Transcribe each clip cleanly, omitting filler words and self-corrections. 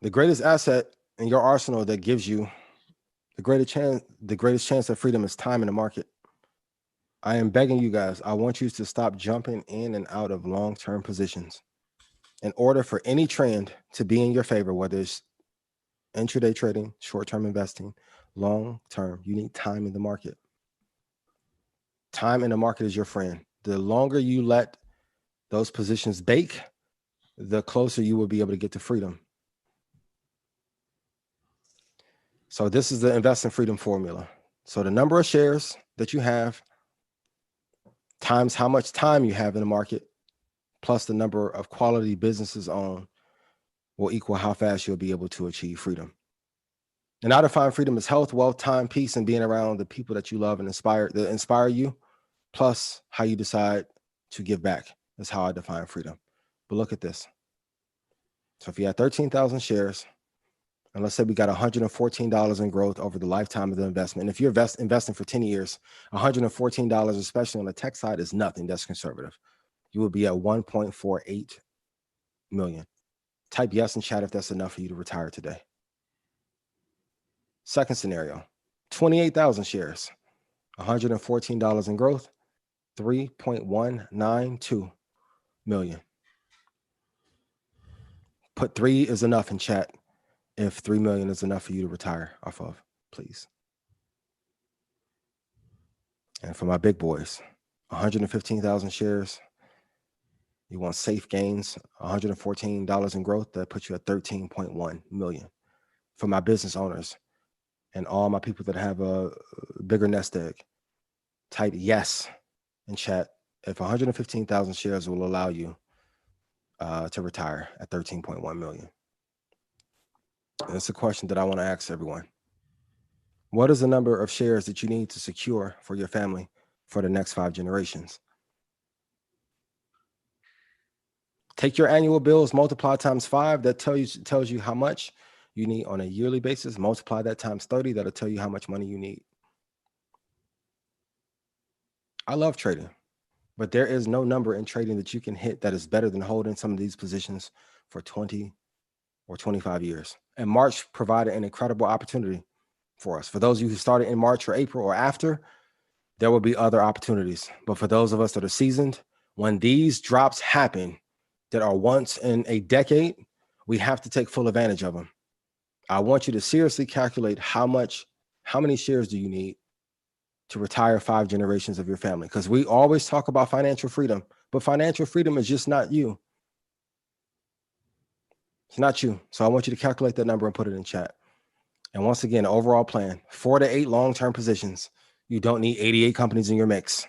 The greatest asset in your arsenal that gives you the greatest chance of freedom is time in the market. I am begging you guys, I want you to stop jumping in and out of long-term positions. In order for any trend to be in your favor, whether it's intraday trading, short-term investing, long-term, you need time in the market. Time in the market is your friend. The longer you let those positions bake, the closer you will be able to get to freedom. So this is the invest in freedom formula. So the number of shares that you have times how much time you have in the market plus the number of quality businesses owned will equal how fast you'll be able to achieve freedom. And I define freedom as health, wealth, time, peace, and being around the people that you love and inspire you, plus how you decide to give back. That's how I define freedom. But look at this. So if you had 13,000 shares, and let's say we got $114 in growth over the lifetime of the investment. And if you're investing for 10 years, $114, especially on the tech side, is nothing. That's conservative. You will be at 1.48 million. Type yes in chat if that's enough for you to retire today. Second scenario, 28,000 shares, $114 in growth, 3.192 million. Put 3 is enough in chat if 3 million is enough for you to retire off of, please. And for my big boys, 115,000 shares, you want safe gains, $114 in growth, that puts you at 13.1 million. For my business owners and all my people that have a bigger nest egg, type yes in chat if 115,000 shares will allow you to retire at 13.1 million. And it's a question that I want to ask everyone. What is the number of shares that you need to secure for your family for the next 5 generations? Take your annual bills, multiply times 5. That tells you how much you need on a yearly basis. Multiply that times 30. That'll tell you how much money you need. I love trading, but there is no number in trading that you can hit that is better than holding some of these positions for 20 or 25 years. And March provided an incredible opportunity for us. For those of you who started in March or April or after, there will be other opportunities. But for those of us that are seasoned, when these drops happen that are once in a decade, we have to take full advantage of them. I want you to seriously calculate how many shares do you need to retire 5 generations of your family? Because we always talk about financial freedom, but financial freedom is just not you. It's not you. So I want you to calculate that number and put it in chat. And once again, overall plan, 4 to 8 long-term positions. You don't need 88 companies in your mix.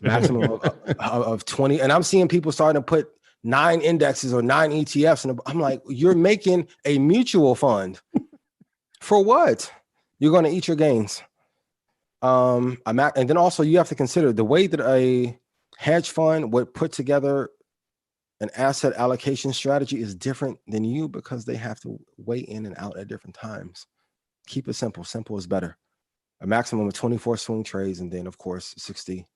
Maximum of 20. And I'm seeing people starting to put 9 indexes or 9 ETFs. And I'm like, you're making a mutual fund. For what? You're going to eat your gains. And then also you have to consider the way that a hedge fund would put together an asset allocation strategy is different than you because they have to weigh in and out at different times. Keep it simple. Simple is better. A maximum of 24 swing trades, and then of course 60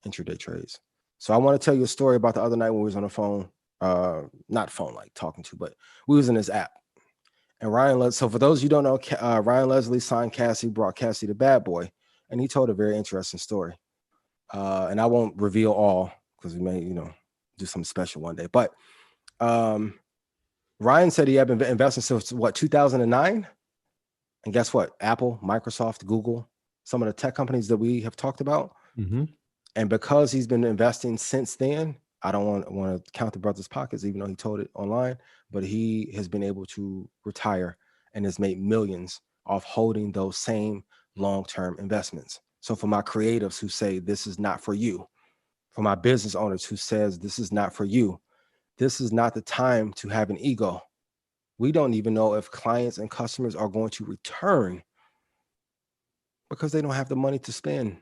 intraday trades. So I want to tell you a story about the other night when we was on the phone, not phone like talking to, but we was in this app. And so for those you don't know, Ryan Leslie signed Cassie, brought Cassie to Bad Boy, and he told a very interesting story. And I won't reveal all because we may, do something special one day. But Ryan said he had been investing since 2009. And guess what? Apple, Microsoft, Google, some of the tech companies that we have talked about. Mm-hmm. And because he's been investing since then, I don't want to count the brother's pockets, even though he told it online, but he has been able to retire and has made millions off holding those same long-term investments. So for my creatives who say this is not for you, for my business owners who says this is not for you, this is not the time to have an ego. We don't even know if clients and customers are going to return because they don't have the money to spend.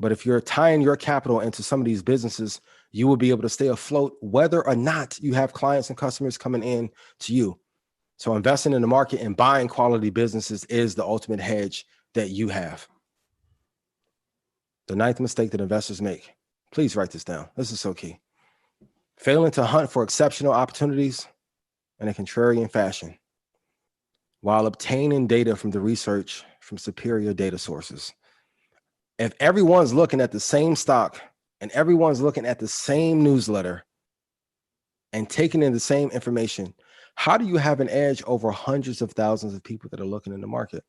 But if you're tying your capital into some of these businesses, you will be able to stay afloat whether or not you have clients and customers coming in to you. So investing in the market and buying quality businesses is the ultimate hedge that you have. The 9th mistake that investors make. Please write this down. This is so key. Failing to hunt for exceptional opportunities in a contrarian fashion. while obtaining data from the research from superior data sources. If everyone's looking at the same stock and everyone's looking at the same newsletter and taking in the same information, how do you have an edge over hundreds of thousands of people that are looking in the market?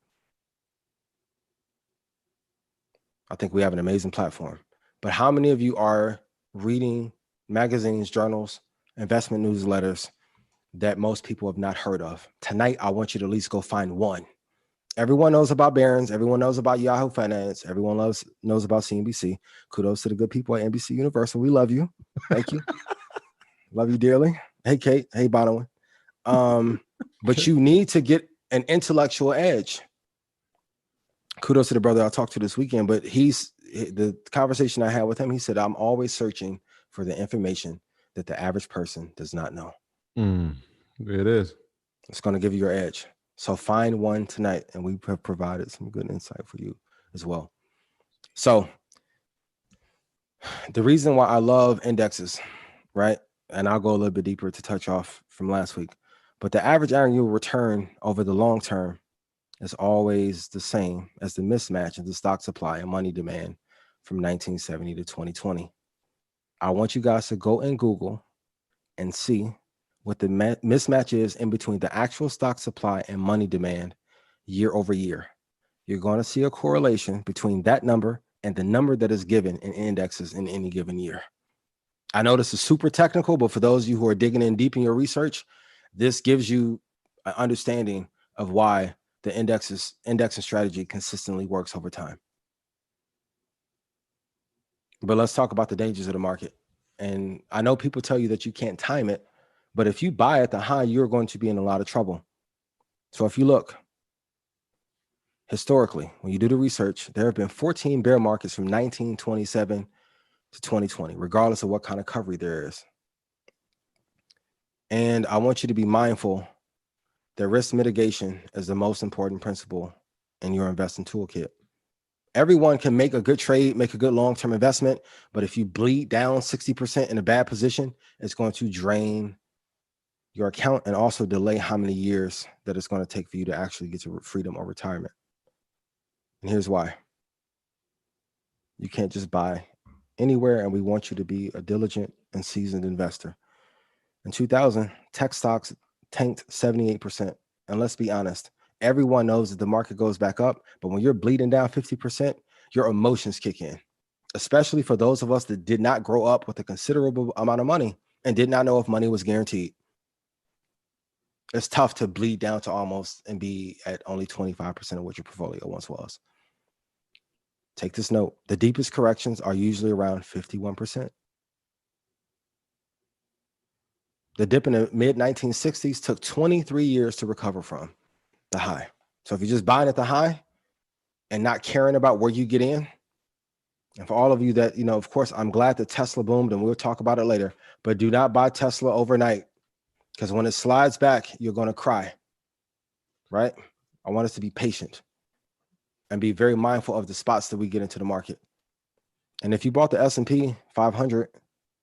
I think we have an amazing platform, but how many of you are reading magazines, journals, investment newsletters that most people have not heard of? Tonight, I want you to at least go find one. Everyone knows about Barron's. Everyone knows about Yahoo Finance. Everyone knows about CNBC. Kudos to the good people at NBC Universal. We love you. Thank you. Love you dearly. Hey, Kate. Hey, Bonawyn. But you need to get an intellectual edge. Kudos to the brother I talked to this weekend, but the conversation I had with him, he said, I'm always searching for the information that the average person does not know. It is. It's going to give you your edge. So find one tonight, and we have provided some good insight for you as well. So the reason why I love indexes, right? And I'll go a little bit deeper to touch off from last week, but the average annual return over the long term is always the same as the mismatch of the stock supply and money demand from 1970 to 2020. I want you guys to go and Google and see what the mismatch is in between the actual stock supply and money demand year over year. You're going to see a correlation between that number and the number that is given in indexes in any given year. I know this is super technical, but for those of you who are digging in deep in your research, this gives you an understanding of why the indexing strategy consistently works over time. But let's talk about the dangers of the market. And I know people tell you that you can't time it, but if you buy at the high, you're going to be in a lot of trouble. So if you look historically, when you do the research, there have been 14 bear markets from 1927 to 2020, regardless of what kind of recovery there is. And I want you to be mindful that risk mitigation is the most important principle in your investing toolkit. Everyone can make a good trade, make a good long-term investment, but if you bleed down 60% in a bad position, it's going to drain your account and also delay how many years that it's going to take for you to actually get to freedom or retirement. And here's why. You can't just buy anywhere, and we want you to be a diligent and seasoned investor. In 2000, tech stocks tanked 78%. And let's be honest, everyone knows that the market goes back up, but when you're bleeding down 50%, your emotions kick in, especially for those of us that did not grow up with a considerable amount of money and did not know if money was guaranteed. It's tough to bleed down to almost and be at only 25% of what your portfolio once was. Take this note. The deepest corrections are usually around 51%. The dip in the mid-1960s took 23 years to recover from the high. So if you're just buying at the high and not caring about where you get in, and for all of you that, of course, I'm glad that Tesla boomed, and we'll talk about it later, but do not buy Tesla overnight, because when it slides back, you're going to cry, right? I want us to be patient and be very mindful of the spots that we get into the market. And if you bought the S&P 500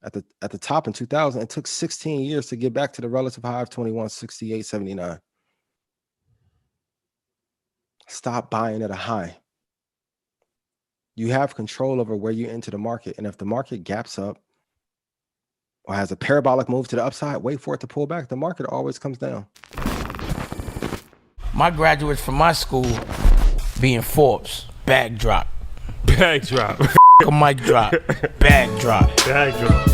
at the top in 2000, it took 16 years to get back to the relative high of 2168.79. Stop buying at a high. You have control over where you enter the market. And if the market gaps up or has a parabolic move to the upside, wait for it to pull back. The market always comes down. My graduates from my school being Forbes, bag drop. Bag drop. A mic drop, bag drop. Bag drop.